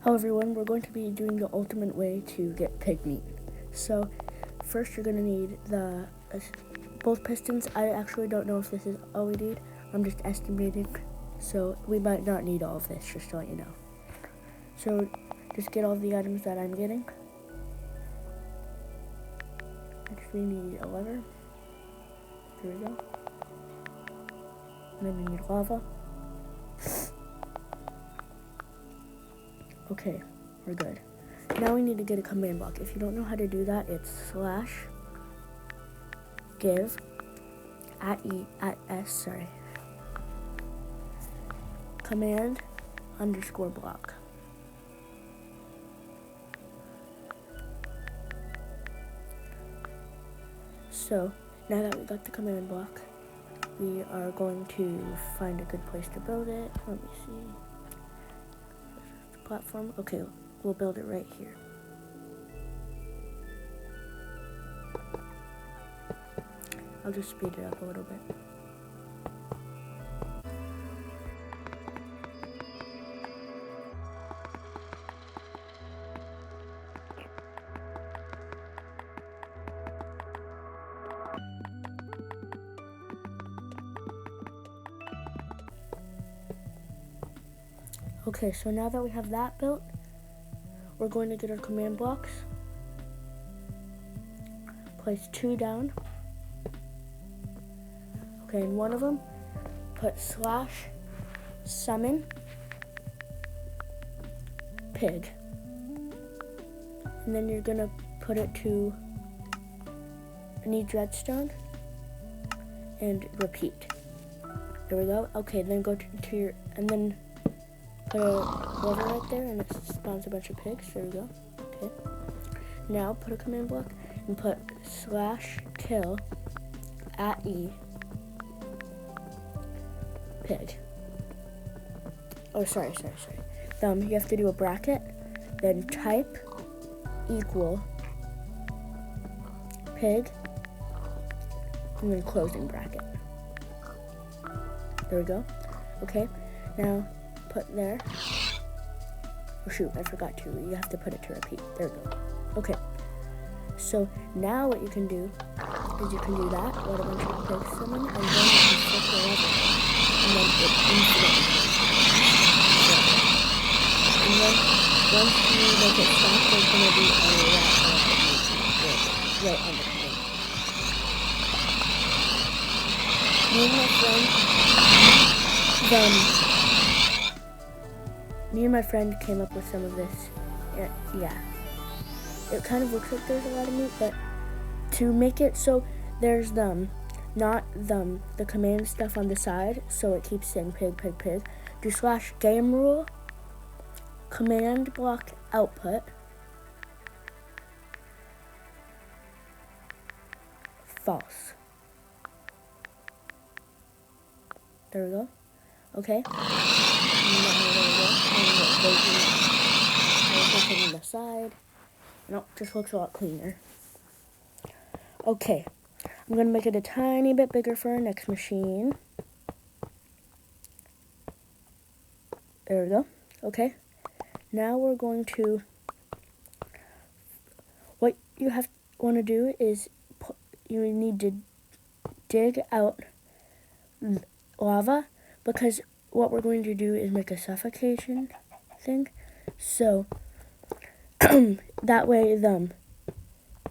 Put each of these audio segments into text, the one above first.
Hello everyone, we're going to be doing the ultimate way to get pig meat. So first you're going to need both pistons. I actually don't know if this is all we need. I'm just estimating. So we might not need all of this, just to let you know. So just get all the items that I'm getting. Next we need a lever. Here we go. And then we need lava. Okay, we're good. Now we need to get a command block. If you don't know how to do that, it's /give command _ block. So now that we got the command block, we are going to find a good place to build it. Let me see. Platform. Okay, we'll build it right here. I'll just speed it up a little bit. Okay, so now that we have that built, we're going to get our command blocks. Place 2 down. Okay, in one of them, put /summon pig. And then you're gonna put it to need redstone and repeat. There we go. Okay, then go to your, and then put a lever right there and it spawns a bunch of pigs. There we go. Okay. Now put a command block and put /kill @e pig. Oh, sorry. You have to do a bracket, then type equal pig, and then closing bracket. There we go. Okay. Now put there. Oh shoot, I forgot to. You have to put it to repeat. There we go. Okay. So now what you can do is you can do that, let a bunch of pigs summon, and then you can flip the lever. And then it instantly goes. And then once you make it stop, there's gonna be a rat right on the command. Me and my friend came up with some of this. Yeah. It kind of looks like there's a lot of meat, but to make it so there's not the command stuff on the side, so it keeps saying pig. Do /game rule command block output false. There we go. Okay. On the side. No, just looks a lot cleaner. Okay, I'm gonna make it a tiny bit bigger for our next machine. There we go. Okay, now we're going to, what you want to do is you need to dig out lava, because what we're going to do is make a suffocation thing. So that way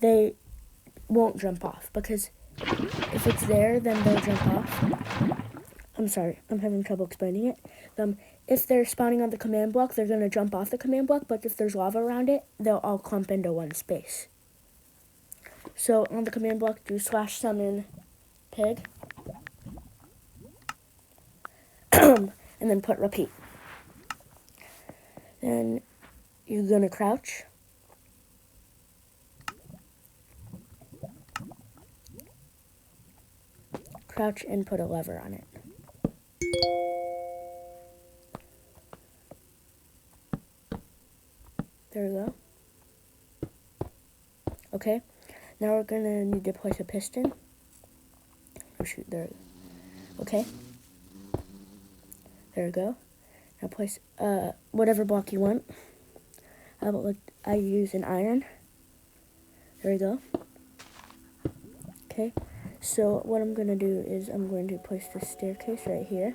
they won't jump off, because if it's there, then they'll jump off. I'm sorry, I'm having trouble explaining it. If they're spawning on the command block, they're going to jump off the command block, but if there's lava around it, they'll all clump into one space. So on the command block, do /summon pig, and then put repeat. Then you're going to crouch. Crouch and put a lever on it. There we go. Okay, now we're gonna need to place a piston. Oh shoot, there. Okay. There we go. Now place whatever block you want. I use an iron. There we go. Okay, so what I'm going to do is I'm going to place the staircase right here.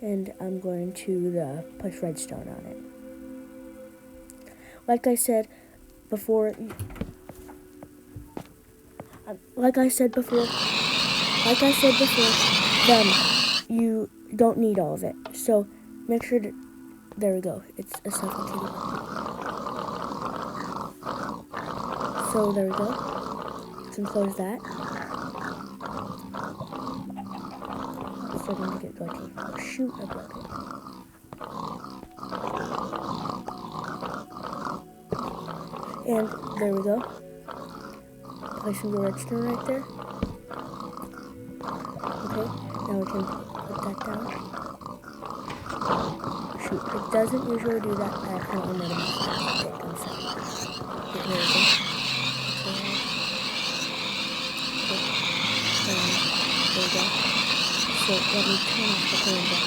And I'm going to place redstone on it. Like I said before, you don't need all of it. So make sure to, there we go. It's a suffocating. So there we go. You can close that. It's starting to get glitchy. Oh shoot, I broke it. And there we go. Placing the redstone right there. Okay, now we can put that down. Shoot, it doesn't usually do that. I accidentally made a mistake. I'm sorry. Okay, there we go. Okay. There we go. So let me turn off the fan back.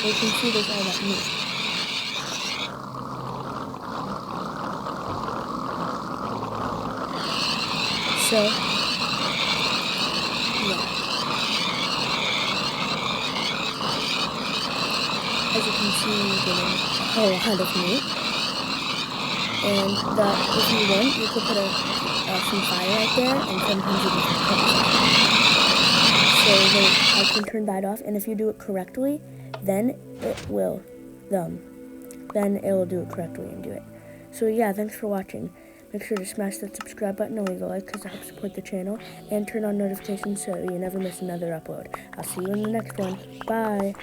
You can see there's all that meat. So, yeah. As you can see, you're getting a whole lot of meat. And if you want, you could put some fire right there, and sometimes you can cook it. So I can turn that off, and if you do it correctly, then it will do it correctly and do it. So yeah, thanks for watching. Make sure to smash that subscribe button and leave a like because it helps support the channel, and turn on notifications so you never miss another upload. I'll see you in the next one. Bye.